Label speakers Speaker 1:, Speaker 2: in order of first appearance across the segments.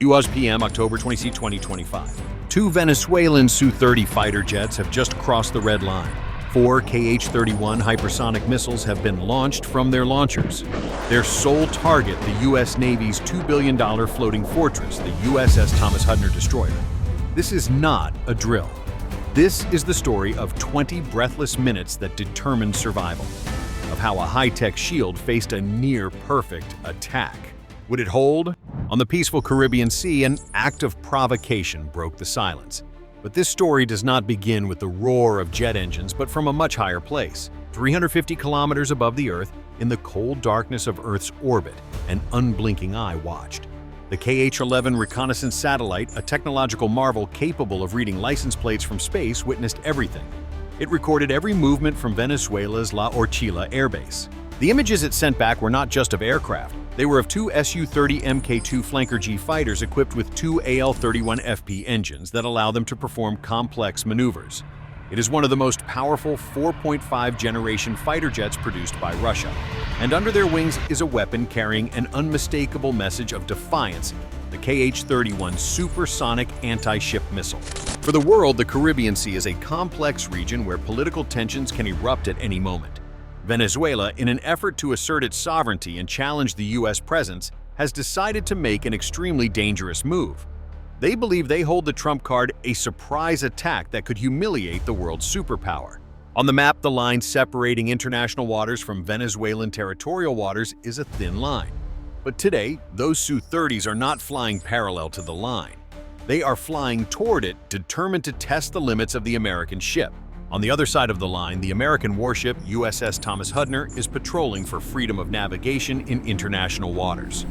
Speaker 1: US PM, October 26, 2025. Two Venezuelan Su-30 fighter jets have just crossed the red line. 4 Kh-31 hypersonic missiles have been launched from their launchers. Their sole target, the U.S. Navy's $2 billion floating fortress, the USS Thomas Hudner destroyer. This is not a drill. This is the story of 20 breathless minutes that determined survival, of how a high-tech shield faced a near-perfect attack. Would it hold? On the peaceful Caribbean Sea, an act of provocation broke the silence. But this story does not begin with the roar of jet engines, but from a much higher place. 350 kilometers above the Earth, in the cold darkness of Earth's orbit, an unblinking eye watched. The KH-11 reconnaissance satellite, a technological marvel capable of reading license plates from space, witnessed everything. It recorded every movement from Venezuela's La Orchila airbase. The images it sent back were not just of aircraft. They were of two Su-30 Mk2 Flanker G fighters equipped with two AL-31FP engines that allow them to perform complex maneuvers. It is one of the most powerful 4.5 generation fighter jets produced by Russia. And under their wings is a weapon carrying an unmistakable message of defiance, the Kh-31 supersonic anti-ship missile. For the world, the Caribbean Sea is a complex region where political tensions can erupt at any moment. Venezuela, in an effort to assert its sovereignty and challenge the U.S. presence, has decided to make an extremely dangerous move. They believe they hold the trump card, a surprise attack that could humiliate the world's superpower. On the map, the line separating international waters from Venezuelan territorial waters is a thin line. But today, those Su-30s are not flying parallel to the line. They are flying toward it, determined to test the limits of the American ship. On the other side of the line, the American warship USS Thomas Hudner is patrolling for freedom of navigation in international waters.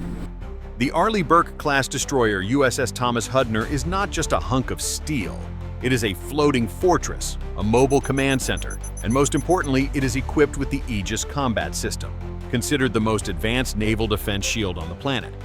Speaker 1: The Arleigh Burke-class destroyer USS Thomas Hudner is not just a hunk of steel. It is a floating fortress, a mobile command center, and most importantly, it is equipped with the Aegis Combat System, considered the most advanced naval defense shield on the planet.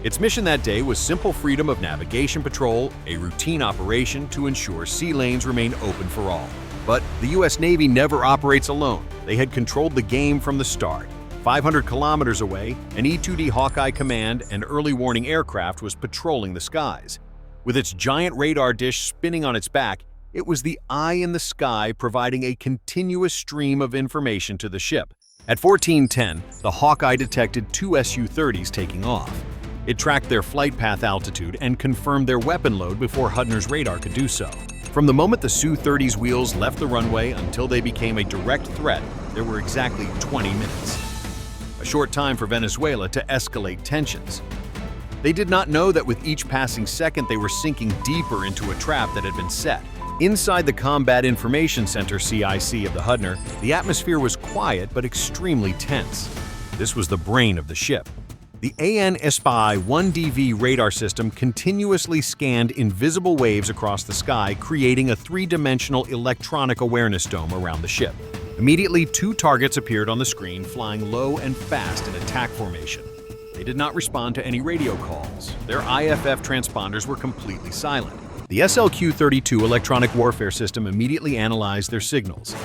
Speaker 1: Its mission that day was simple freedom of navigation patrol, a routine operation to ensure sea lanes remain open for all. But the U.S. Navy never operates alone. They had controlled the game from the start. 500 kilometers away, an E-2D Hawkeye command and early warning aircraft was patrolling the skies. With its giant radar dish spinning on its back, it was the eye in the sky providing a continuous stream of information to the ship. At 14:10, the Hawkeye detected two Su-30s taking off. It tracked their flight path altitude and confirmed their weapon load before Hudner's radar could do so. From the moment the Su-30's wheels left the runway until they became a direct threat, there were exactly 20 minutes. A short time for Venezuela to escalate tensions. They did not know that with each passing second they were sinking deeper into a trap that had been set. Inside the Combat Information Center CIC of the Hudner, the atmosphere was quiet but extremely tense. This was the brain of the ship. The AN-SPY-1DV radar system continuously scanned invisible waves across the sky, creating a three-dimensional electronic awareness dome around the ship. Immediately, two targets appeared on the screen, flying low and fast in attack formation. They did not respond to any radio calls. Their IFF transponders were completely silent. The SLQ-32 electronic warfare system immediately analyzed their signals.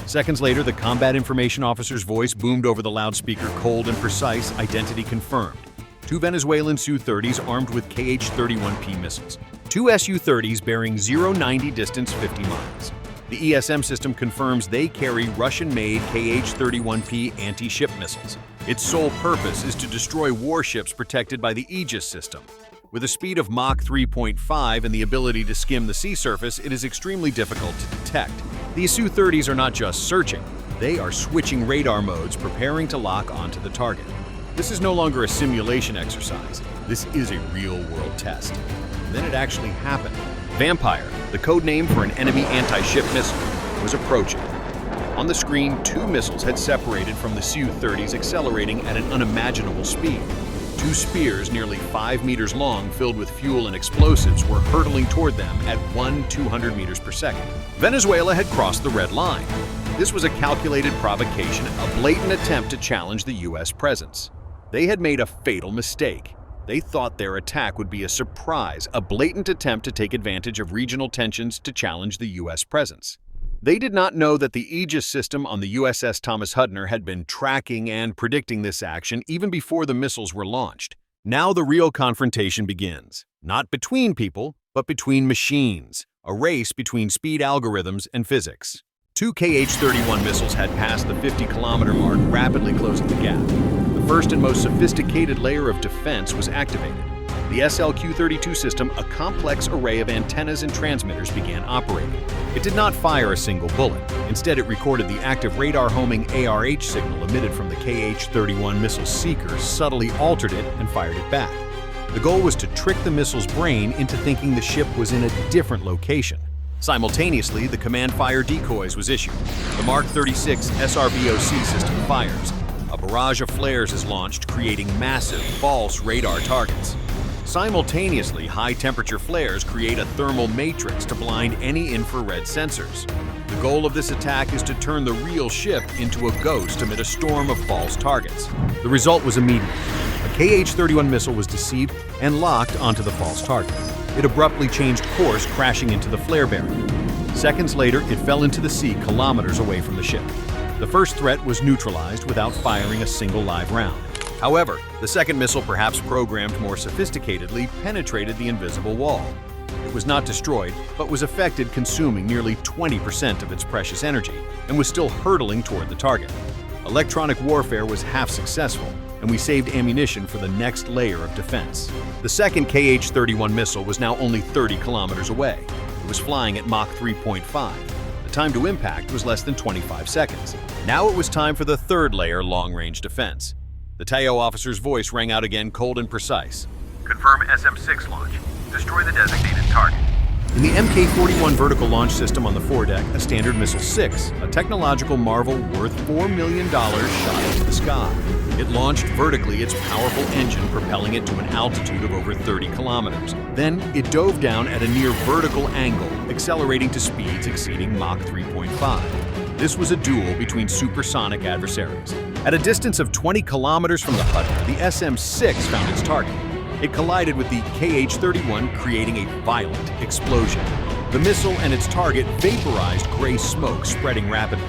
Speaker 1: Seconds later, the combat information officer's voice boomed over the loudspeaker, cold and precise, identity confirmed. Two Venezuelan Su-30s armed with Kh-31P missiles. Two Su-30s bearing 0-90 distance 50 miles. The ESM system confirms they carry Russian-made Kh-31P anti-ship missiles. Its sole purpose is to destroy warships protected by the Aegis system. With a speed of Mach 3.5 and the ability to skim the sea surface, it is extremely difficult to detect. These Su-30s are not just searching, they are switching radar modes, preparing to lock onto the target. This is no longer a simulation exercise, this is a real-world test. And then it actually happened. Vampire, the code name for an enemy anti-ship missile, was approaching. On the screen, two missiles had separated from the Su-30s, accelerating at an unimaginable speed. Two spears nearly 5 meters long filled with fuel and explosives were hurtling toward them at 200 meters per second. Venezuela had crossed the red line. This was a calculated provocation, a blatant attempt to challenge the U.S. presence. They had made a fatal mistake. They thought their attack would be a surprise, a blatant attempt to take advantage of regional tensions to challenge the U.S. presence. They did not know that the Aegis system on the USS Thomas Hudner had been tracking and predicting this action even before the missiles were launched. Now the real confrontation begins. Not between people, but between machines. A race between speed algorithms and physics. Two KH-31 missiles had passed the 50-kilometer mark, rapidly closing the gap. The first and most sophisticated layer of defense was activated. The SLQ-32 system, a complex array of antennas and transmitters, began operating. It did not fire a single bullet. Instead, it recorded the active radar-homing ARH signal emitted from the KH-31 missile seeker, subtly altered it, and fired it back. The goal was to trick the missile's brain into thinking the ship was in a different location. Simultaneously, the command fire decoys was issued. The Mark 36 SRBOC system fires. A barrage of flares is launched, creating massive, false radar targets. Simultaneously, high-temperature flares create a thermal matrix to blind any infrared sensors. The goal of this attack is to turn the real ship into a ghost amid a storm of false targets. The result was immediate. A KH-31 missile was deceived and locked onto the false target. It abruptly changed course, crashing into the flare barrier. Seconds later, it fell into the sea kilometers away from the ship. The first threat was neutralized without firing a single live round. However, the second missile, perhaps programmed more sophisticatedly, penetrated the invisible wall. It was not destroyed, but was affected, consuming nearly 20% of its precious energy, and was still hurtling toward the target. Electronic warfare was half successful, and we saved ammunition for the next layer of defense. The second KH-31 missile was now only 30 kilometers away. It was flying at Mach 3.5. The time to impact was less than 25 seconds. Now it was time for the third layer long-range defense. The TAO officer's voice rang out again, cold and precise.
Speaker 2: Confirm SM-6 launch. Destroy the designated target.
Speaker 1: In the Mk-41 vertical launch system on the foredeck, a Standard Missile-6, a technological marvel worth $4 million, shot into the sky. It launched vertically, its powerful engine propelling it to an altitude of over 30 kilometers. Then it dove down at a near vertical angle, accelerating to speeds exceeding Mach 3.5. This was a duel between supersonic adversaries. At a distance of 20 kilometers from the Hudner, the SM-6 found its target. It collided with the KH-31, creating a violent explosion. The missile and its target vaporized gray smoke, spreading rapidly.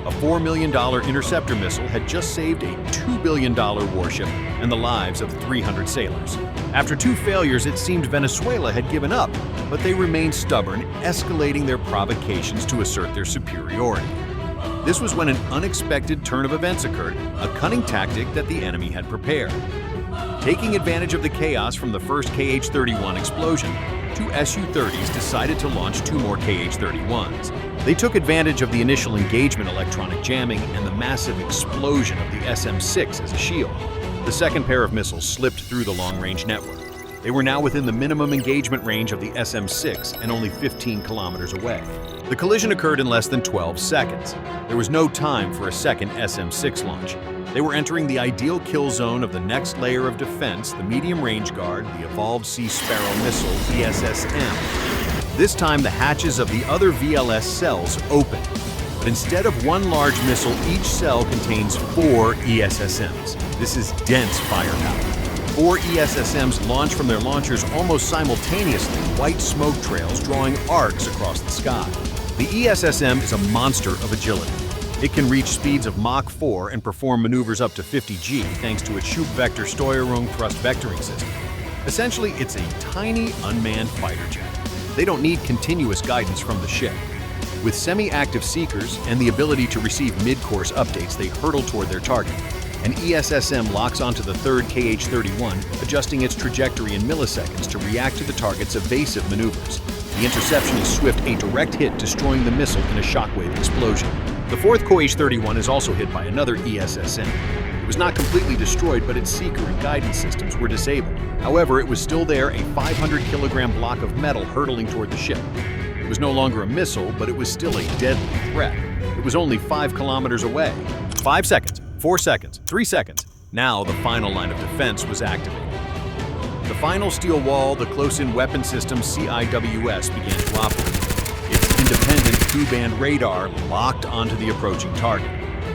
Speaker 1: A $4 million interceptor missile had just saved a $2 billion warship and the lives of 300 sailors. After two failures, it seemed Venezuela had given up, but they remained stubborn, escalating their provocations to assert their superiority. This was when an unexpected turn of events occurred, a cunning tactic that the enemy had prepared. Taking advantage of the chaos from the first KH-31 explosion, two Su-30s decided to launch two more KH-31s. They took advantage of the initial engagement electronic jamming and the massive explosion of the SM-6 as a shield. The second pair of missiles slipped through the long-range network. They were now within the minimum engagement range of the SM-6 and only 15 kilometers away. The collision occurred in less than 12 seconds. There was no time for a second SM-6 launch. They were entering the ideal kill zone of the next layer of defense, the medium range guard, the Evolved Sea Sparrow missile, ESSM. This time, the hatches of the other VLS cells opened. But instead of one large missile, each cell contains 4 ESSMs. This is dense firepower. 4 ESSMs launch from their launchers almost simultaneously, white smoke trails drawing arcs across the sky. The ESSM is a monster of agility. It can reach speeds of Mach 4 and perform maneuvers up to 50 G thanks to its Schubvektor-Steuerung thrust vectoring system. Essentially, it's a tiny, unmanned fighter jet. They don't need continuous guidance from the ship. With semi-active seekers and the ability to receive mid-course updates, they hurtle toward their target. An ESSM locks onto the third KH-31, adjusting its trajectory in milliseconds to react to the target's evasive maneuvers. The interception is swift, a direct hit, destroying the missile in a shockwave explosion. The fourth KH-31 is also hit by another ESSM. It was not completely destroyed, but its seeker and guidance systems were disabled. However, it was still there, a 500-kilogram block of metal hurtling toward the ship. It was no longer a missile, but it was still a deadly threat. It was only 5 kilometers away. 5 seconds, 4 seconds, 3 seconds. Now the final line of defense was activated. The final steel wall, the close-in weapon system CIWS, began to operate. Its independent two-band radar locked onto the approaching target.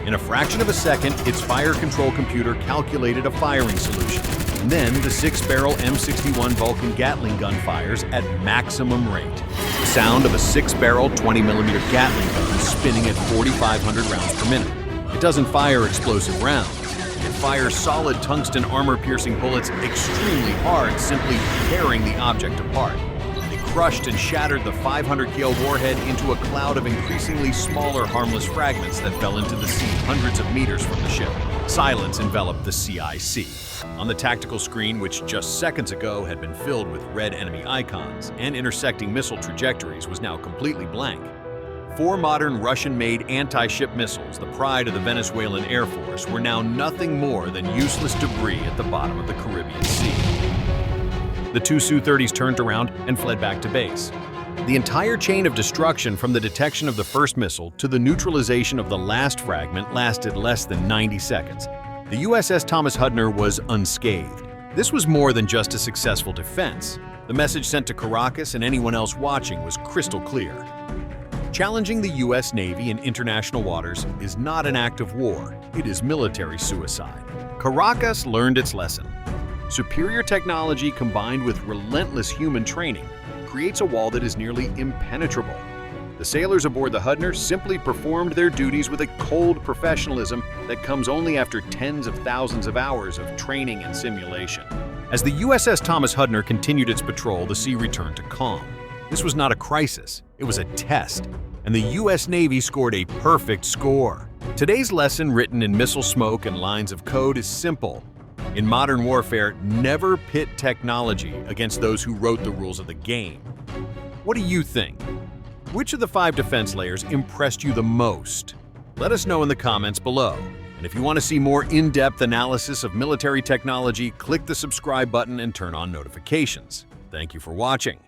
Speaker 1: In a fraction of a second, its fire control computer calculated a firing solution. And then the 6-barrel M61 Vulcan Gatling gun fires at maximum rate. The sound of a 6-barrel 20mm Gatling gun spinning at 4,500 rounds per minute. It doesn't fire explosive rounds. It fires solid tungsten armor-piercing bullets extremely hard, simply tearing the object apart. They crushed and shattered the 500 kilo warhead into a cloud of increasingly smaller, harmless fragments that fell into the sea hundreds of meters from the ship. Silence enveloped the CIC. On the tactical screen, which just seconds ago had been filled with red enemy icons and intersecting missile trajectories, was now completely blank. 4 modern Russian-made anti-ship missiles, the pride of the Venezuelan Air Force, were now nothing more than useless debris at the bottom of the Caribbean Sea. The 2 Su-30s turned around and fled back to base. The entire chain of destruction from the detection of the first missile to the neutralization of the last fragment lasted less than 90 seconds. The USS Thomas Hudner was unscathed. This was more than just a successful defense. The message sent to Caracas and anyone else watching was crystal clear. Challenging the U.S. Navy in international waters is not an act of war, it is military suicide. Caracas learned its lesson. Superior technology combined with relentless human training creates a wall that is nearly impenetrable. The sailors aboard the Hudner simply performed their duties with a cold professionalism that comes only after tens of thousands of hours of training and simulation. As the USS Thomas Hudner continued its patrol, the sea returned to calm. This was not a crisis, it was a test, and the U.S. Navy scored a perfect score. Today's lesson, written in missile smoke and lines of code, is simple. In modern warfare, never pit technology against those who wrote the rules of the game. What do you think? Which of the 5 defense layers impressed you the most? Let us know in the comments below. And if you want to see more in-depth analysis of military technology, click the subscribe button and turn on notifications. Thank you for watching.